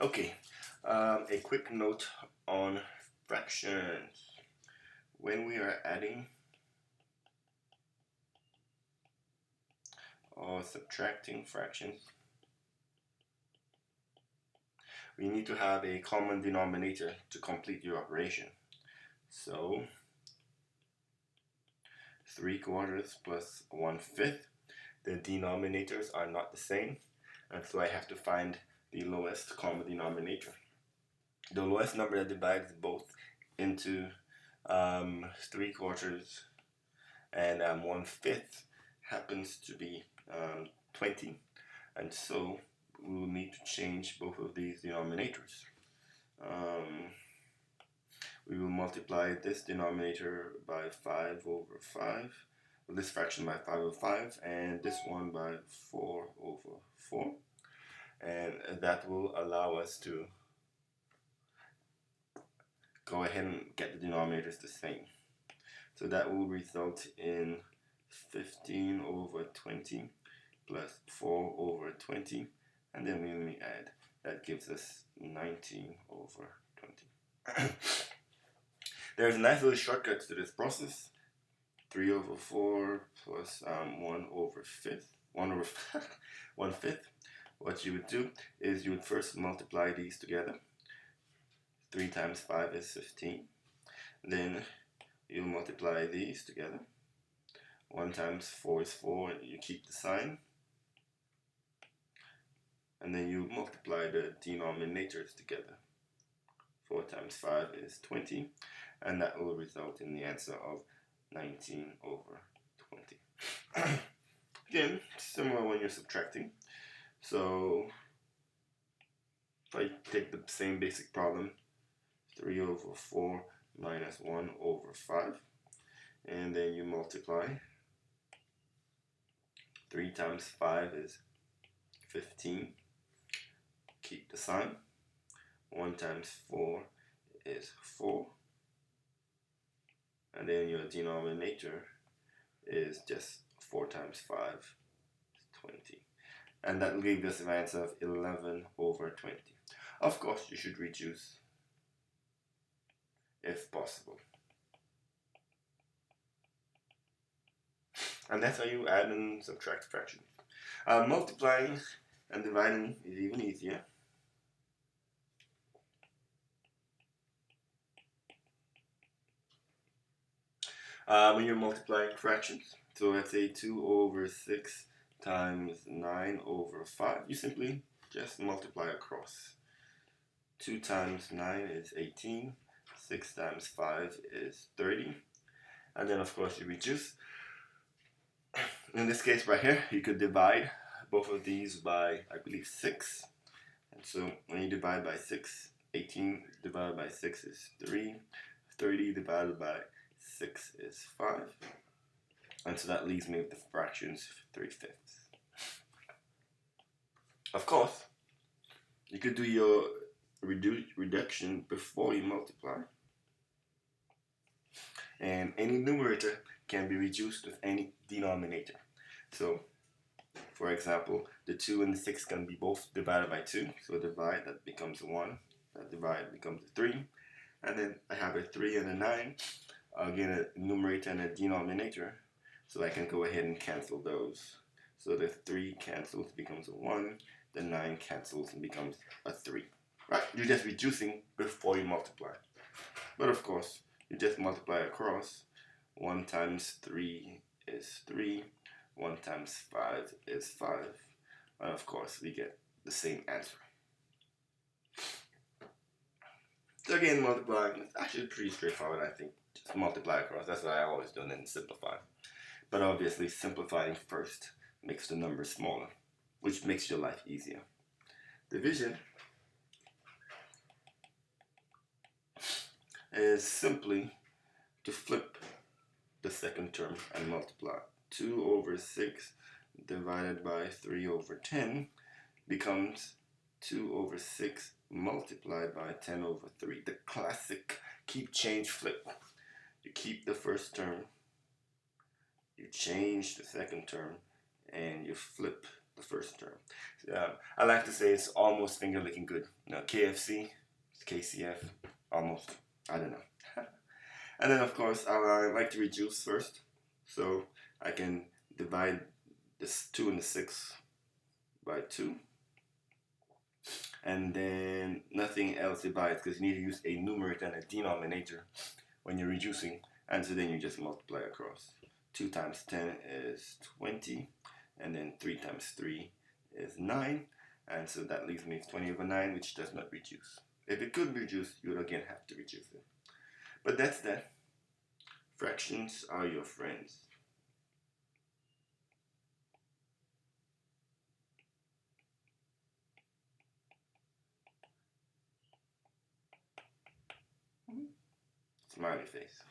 Okay, a quick note on fractions. When we are adding or subtracting fractions, we need to have a common denominator to complete your operation. So 3/4 plus 1/5, the denominators are not the same, and so I have to find the lowest common denominator. The lowest number that divides both into 3/4 and 1/5 happens to be 20, and so we will need to change both of these denominators. We will multiply this denominator by 5/5, this fraction by 5/5, and this one by 4/4, and that will allow us to go ahead and get the denominators the same. So that will result in 15/20 plus 4/20, and then when we add, that gives us 19/20. There's a nice little shortcut to this process. 3/4 plus 1/5. What you would do is you would first multiply these together. 3 times 5 is 15. Then you multiply these together. 1 times 4 is 4, and you keep the sign. And then you multiply the denominators together. 4 times 5 is 20, and that will result in the answer of 19/20. Again, similar when you're subtracting. So if I take the same basic problem, 3/4 minus 1/5, and then you multiply. 3 times 5 is 15. Keep the sign. 1 times 4 is 4. And then your denominator is just 4 times 5 is 20. And that leaves us an answer of 11/20. Of course, you should reduce if possible. And that's how you add and subtract fractions. Multiplying and dividing is even easier. When you're multiplying fractions, so let's say 2/6 times 9/5, you simply just multiply across. 2 times 9 is 18, 6 times 5 is 30, and then of course you reduce. In this case right here, you could divide both of these by, I believe, 6. And so when you divide by 6, 18 divided by 6 is 3. 30 divided by 6 is 5. And so that leaves me with the fractions 3/5. Of course, you could do your reduction before you multiply. And any numerator can be reduced with any denominator. So, for example, the 2 and the 6 can be both divided by 2. So divide, that becomes 1. That divide becomes 3. And then I have a 3 and a 9. Again, a numerator and a denominator. So I can go ahead and cancel those. So the 3 cancels, becomes a 1. The 9 cancels and becomes a 3. Right? You're just reducing before you multiply. But of course, you just multiply across. 1 times 3 is 3. 1 times 5 is 5. And of course, we get the same answer. So again, multiplying is actually pretty straightforward, I think. Just multiply across. That's what I always do, and then simplify. But obviously, simplifying first makes the number smaller, which makes your life easier. Division is simply to flip the second term and multiply. 2/6 divided by 3/10 becomes 2/6 multiplied by 10/3. The classic keep, change, flip. You keep the first term, you change the second term, and you flip the first term. I like to say it's almost finger licking good. Now KFC, it's KCF, almost. I don't know. And then of course I like to reduce first, so I can divide this 2 and the 6 by 2, and then nothing else divides because you need to use a numerator and a denominator when you're reducing, and so then you just multiply across. 2 times 10 is 20, and then 3 times 3 is 9, and so that leaves me 20 over 9, which does not reduce. If it could reduce, you would again have to reduce it. But that's that. Fractions are your friends. Smiley face.